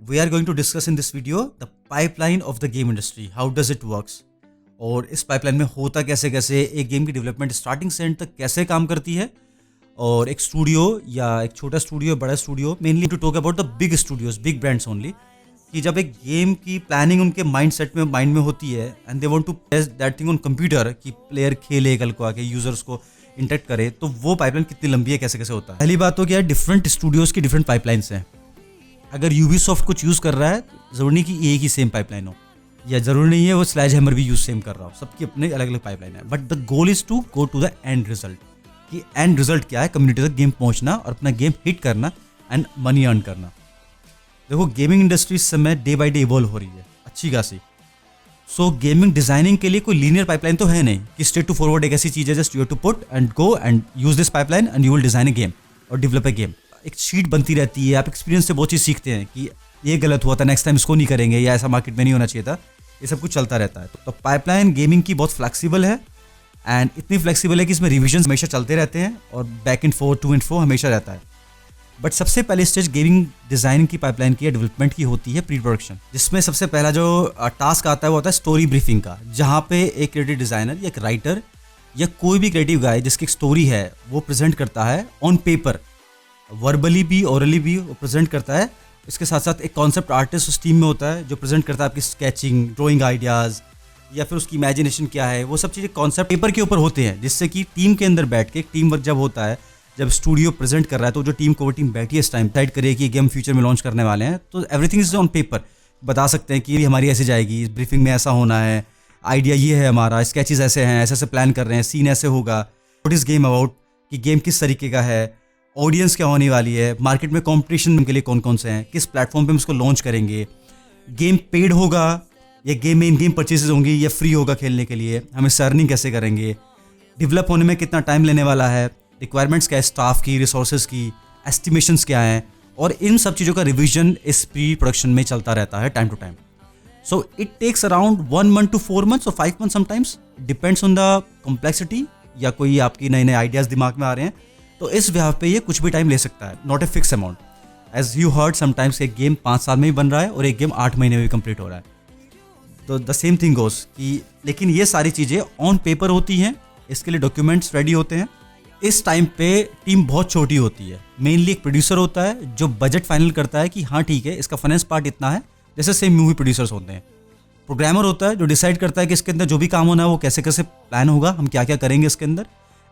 We are going to discuss in this video the pipeline of the game industry. How does it works? और इस pipeline में होता कैसे कैसे, एक गेम की डेवलपमेंट स्टार्टिंग से एंड तक कैसे काम करती है, और एक स्टूडियो या एक छोटा स्टूडियो बड़ा studio, mainly to talk about the big studios, big brands only, कि जब एक गेम की प्लानिंग उनके माइंड में होती है and they want to test that thing on computer कि प्लेयर खेले कल को आके, यूजर्स को इंटरेक्ट करे, तो वो पाइपलाइन कितनी लंबी है, कैसे कैसे होता है। पहली बात तो क्या है, डिफरेंट स्टूडियोज की डिफरेंट पाइपलाइंस हैं। अगर यूबीसॉफ्ट कुछ यूज़ कर रहा है ज़रूरी नहीं कि एक ही सेम पाइपलाइन हो, या ज़रूरी नहीं है वो स्लैज हैमर भी यूज सेम कर रहा हो, सबकी अपने अलग अलग पाइपलाइन है। But the goal is to go to the end result, कि एंड रिजल्ट क्या है, कम्युनिटी तक गेम पहुंचना और अपना गेम हिट करना एंड मनी अर्न करना। देखो, गेमिंग इंडस्ट्री इस समय डे बाई डे इवॉल्व हो रही है अच्छी खासी। सो गेमिंग डिजाइनिंग के लिए कोई लीनियर पाइपलाइन तो है नहीं कि स्ट्रेट टू फॉरवर्ड एक ऐसी चीज़ है, just you have to put and go and use this pipeline and you will design a game और डेवलप ए गेम। एक शीट बनती रहती है, आप एक्सपीरियंस से बहुत चीज़ सीखते हैं कि ये गलत हुआ था, नेक्स्ट टाइम इसको नहीं करेंगे, या ऐसा मार्केट में नहीं होना चाहिए था, ये सब कुछ चलता रहता है। तो पाइपलाइन गेमिंग की बहुत फ्लेक्सिबल है, एंड इतनी फ्लेक्सिबल है कि इसमें रिविजन हमेशा चलते रहते हैं और back and forth, to and fro हमेशा रहता है। बट सबसे पहले स्टेज गेमिंग डिज़ाइन की पाइपलाइन की डेवलपमेंट की होती है प्री प्रोडक्शन, जिसमें सबसे पहला जो टास्क आता है वो होता है स्टोरी ब्रीफिंग का, जहाँ पे एक क्रिएटिव डिज़ाइनर या एक राइटर या कोई भी क्रिएटिव गाय जिसकी एक स्टोरी है वो प्रेजेंट करता है ऑन पेपर, वर्बली भी ओरली भी वो प्रेजेंट करता है। इसके साथ साथ एक कॉन्सेप्ट आर्टिस्ट उस टीम में होता है जो प्रेजेंट करता है आपकी स्केचिंग, ड्राइंग आइडियाज़, या फिर उसकी इमेजिनेशन क्या है, वो सब चीज़ें कॉन्सेप्ट पेपर के ऊपर होते हैं, जिससे कि टीम के अंदर बैठ के टीम वर्क जब होता है, जब स्टूडियो प्रेजेंट कर रहा है, तो जो टीम को वो टीम बैठी है इस टाइम डिसाइड करे कि गेम फ्यूचर में लॉन्च करने वाले हैं, तो एवरीथिंग इज ऑन पेपर। बता सकते हैं कि हमारी ऐसे जाएगी, ब्रीफिंग में ऐसा होना है, आइडिया ये है हमारा, स्केचेस ऐसे हैं, ऐसे ऐसे प्लान कर रहे हैं, सीन ऐसे होगा, व्हाट इज़ गेम अबाउट, कि गेम किस तरीके का है, ऑडियंस क्या होने वाली है, मार्केट में कॉम्पिटिशन के लिए कौन कौन से हैं, किस प्लेटफॉर्म पे हम उसको लॉन्च करेंगे, गेम पेड होगा या गेम में इन गेम परचेजेस होंगी या फ्री होगा खेलने के लिए, हम इससे अर्निंग कैसे करेंगे, डेवलप होने में कितना टाइम लेने वाला है, रिक्वायरमेंट्स क्या है स्टाफ की, रिसोर्सेज की, एस्टिमेशंस क्या हैं, और इन सब चीज़ों का रिवीजन इस प्री प्रोडक्शन में चलता रहता है time to time. So it takes around 1 month to 4 months और 5 months sometimes, depends on the complexity, या कोई आपकी नए नए आइडियाज़ दिमाग में आ रहे हैं, तो इस व्याह पे ये कुछ भी टाइम ले सकता है, not a fix amount. As you heard sometimes एक गेम 5 साल में भी बन रहा है और एक गेम 8 महीने में भी कंप्लीट हो रहा है। तो द सेम थिंग गोस कि, लेकिन ये सारी चीज़ें ऑन पेपर होती हैं, इसके लिए डॉक्यूमेंट्स रेडी होते हैं। इस टाइम पे टीम बहुत छोटी होती है, मेनली एक प्रोड्यूसर होता है जो बजट फाइनल करता है कि हाँ ठीक है इसका फाइनेंस पार्ट इतना है, जैसे सेम मूवी प्रोड्यूसर्स होते हैं। प्रोग्रामर होता है जो डिसाइड करता है कि इसके अंदर जो भी काम होना है वो कैसे कैसे प्लान होगा, हम क्या क्या करेंगे इसके अंदर।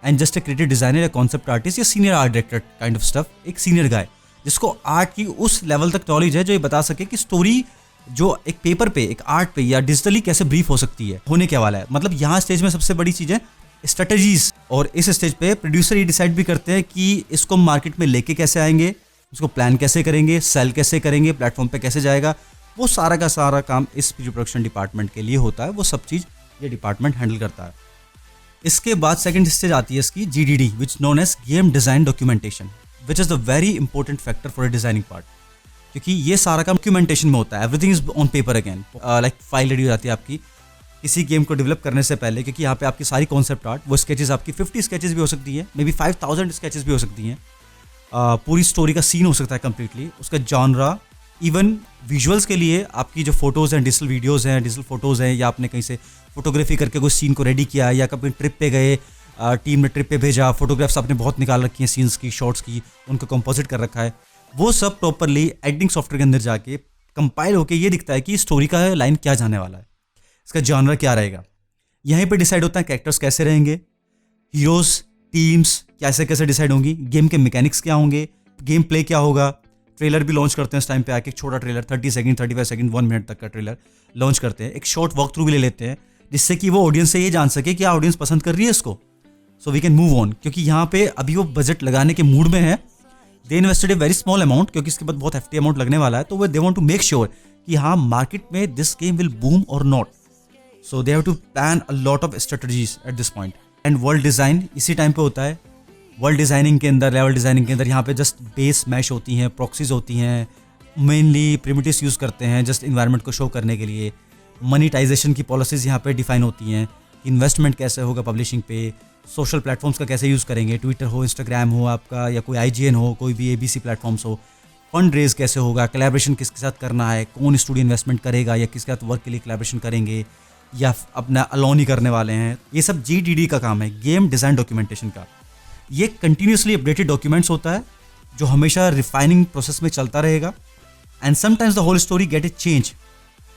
And just a creative designer या कॉन्सेप्ट आर्टिस्ट या senior art director kind of stuff, एक सीनियर गाय जिसको आर्ट की उस लेवल तक नॉलेज है जो ये बता सके कि स्टोरी जो एक पेपर पे, एक आर्ट पे या डिजिटली कैसे ब्रीफ हो सकती है, होने क्या वाला है। मतलब यहाँ स्टेज में सबसे बड़ी चीज़ है स्ट्रेटजीज, और इस स्टेज पे प्रोड्यूसर ये डिसाइड भी करते हैं कि इसको मार्केट में लेके कैसे आएंगे, उसको प्लान कैसे करेंगे, सेल कैसे करेंगे, प्लेटफॉर्म पे कैसे जाएगा। वो सारा का सारा काम इस प्री प्रोडक्शन डिपार्टमेंट के लिए होता है, वो सब चीज़ ये डिपार्टमेंट हैंडल करता है। इसके बाद सेकंड स्टेज आती है इसकी GDD, which known as game design documentation, which is the very important factor for a designing part, क्योंकि ये सारा काम डॉक्यूमेंटेशन में होता है। Everything is on paper again, like file ready हो जाती है आपकी किसी गेम को डेवलप करने से पहले, क्योंकि यहाँ पे आपकी सारी कॉन्सेप्ट आर्ट, वो स्केचेस आपकी 50 स्केचेस भी हो सकती है, मे बी 5000 स्केचेस भी हो सकती हैं, पूरी स्टोरी का सीन हो सकता है कम्प्लीटली, उसका जॉनरा, इवन विजुअल्स के लिए आपकी जो फोटोज़ हैं, डिजिटल वीडियोज़ हैं, डिजिटल फोटोज़ हैं, या आपने कहीं से फोटोग्राफी करके कोई सीन को रेडी किया, या कभी ट्रिप पे गए, टीम ने ट्रिप पे भेजा, फोटोग्राफ्स आपने बहुत निकाल रखी हैं सीन्स की, शॉर्ट्स की, उनको कंपोजिट कर रखा है, वो सब प्रॉपरली एडिटिंग सॉफ्टवेयर के अंदर जाके कंपाइल होके ये दिखता है कि स्टोरी का लाइन क्या जाने वाला है, इसका जॉनर क्या रहेगा। यहीं पे डिसाइड होता है कैरेक्टर्स कैसे रहेंगे, हीरोज़, टीम्स कैसे कैसे डिसाइड होंगी, गेम के मैकेनिक्स क्या होंगे, गेम प्ले क्या होगा। ट्रेलर भी लॉन्च करते हैं इस टाइम पे आके, एक छोटा ट्रेलर 30 सेकंड, 35 सेकंड, 1 मिनट तक का ट्रेलर लॉन्च करते हैं, एक शॉर्ट वॉक थ्रू भी ले लेते हैं, जिससे कि वो ऑडियंस से ये जान सके कि ऑडियंस पसंद कर रही है इसको, so we can move on. क्योंकि यहाँ पे अभी वो बजट लगाने के मूड में है, दे invested a very small amount, क्योंकि इसके बाद बहुत hefty अमाउंट लगने वाला है, तो वो they want to make sure कि हाँ मार्केट में दिस गेम विल बूम और not, so they have to plan a lot of strategies at this point. And world design इसी टाइम पे होता है। वर्ल्ड डिज़ाइनिंग के अंदर, लेवल डिज़ाइनिंग के अंदर यहाँ पे जस्ट बेस मैश होती हैं, प्रॉक्सीज होती हैं, मेनली प्रिमिटिव्स यूज़ करते हैं जस्ट इन्वायरमेंट को शो करने के लिए। मनीटाइजेशन की पॉलिसीज़ यहाँ पे डिफाइन होती हैं, इन्वेस्टमेंट कैसे होगा पब्लिशिंग पे, सोशल प्लेटफॉर्म्स का कैसे यूज़ करेंगे, ट्विटर हो, इंस्टाग्राम हो आपका, या कोई IGN हो, कोई भी ABC प्लेटफॉर्म्स हो, फंड रेज कैसे होगा, कोलैबोरेशन किसके साथ करना है, कौन स्टूडियो इन्वेस्टमेंट करेगा या किसके साथ वर्क के लिए कोलैबोरेशन करेंगे या अपना अलोन ही करने वाले हैं, ये सब GDD का काम है, गेम डिज़ाइन डॉक्यूमेंटेशन का। ये कंटिन्यूसली अपडेटेड डॉक्यूमेंट्स होता है जो हमेशा रिफाइनिंग प्रोसेस में चलता रहेगा। And sometimes the whole story get it change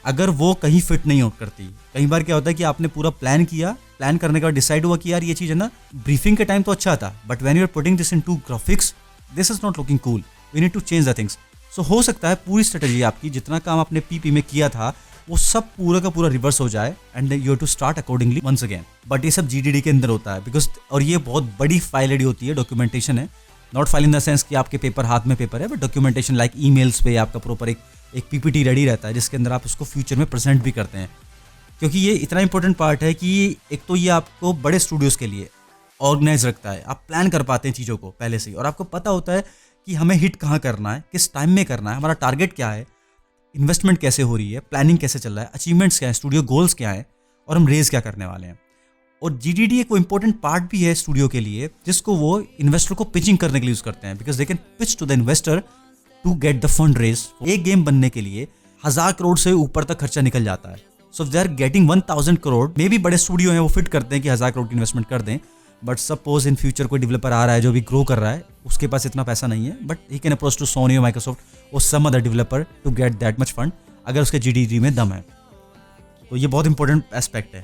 अगर वो कहीं फिट नहीं आउट करती। कई बार क्या होता है कि आपने पूरा प्लान किया, प्लान करने के बाद डिसाइड हुआ कि यार ये चीज़ है ना, ब्रीफिंग के टाइम तो अच्छा था, but when you are putting this into graphics this is not looking cool, we need to change the things. So हो सकता है पूरी स्ट्रेटजी आपकी, जितना काम आपने PP में किया था वो सब पूरा का पूरा रिवर्स हो जाए and you have to start accordingly once again. But ये सब GDD के अंदर होता है बिकॉज, और ये बहुत बड़ी फाइल रेडी होती है, डॉक्यूमेंटेशन है, not file in the sense कि आपके पेपर हाथ में पेपर है, बट डॉक्यूमेंटेशन लाइक ईमेल्स पे आपका प्रॉपर एक PPT रेडी रहता है जिसके अंदर आप उसको फ्यूचर में प्रेजेंट भी करते हैं। क्योंकि ये इतना इंपॉर्टेंट पार्ट है कि एक तो ये आपको बड़े स्टूडियोज़ के लिए ऑर्गेनाइज रखता है, आप प्लान कर पाते हैं चीज़ों को पहले से ही, और आपको पता होता है कि हमें हिट कहाँ करना है, किस टाइम में करना है, हमारा टारगेट क्या है, इन्वेस्टमेंट कैसे हो रही है, प्लानिंग कैसे चल रहा है, अचीवमेंट्स क्या है, स्टूडियो गोल्स क्या है, और हम रेज क्या करने वाले हैं। और GDD एक वो इंपॉर्टेंट पार्ट भी है स्टूडियो के लिए जिसको वो इन्वेस्टर को पिचिंग करने के लिए यूज़ करते हैं, because they can pitch to the investor to get the fund raise. एक गेम बनने के लिए 1000 करोड़ से ऊपर तक खर्चा निकल जाता है। सो दे आर गेटिंग 1000 करोड़, मे भी बड़े स्टूडियो हैं वो फिट करते हैं कि 1000 करोड़ की इन्वेस्टमेंट कर दें, बट सपोज इन फ्यूचर कोई डेवलपर आ रहा है जो भी ग्रो कर रहा है, उसके पास इतना पैसा नहीं है, but he can approach to Sony और माइक्रोसॉफ्ट और some other developer to get that much fund अगर उसके GDD में दम है। तो ये बहुत इंपॉर्टेंट एस्पेक्ट है।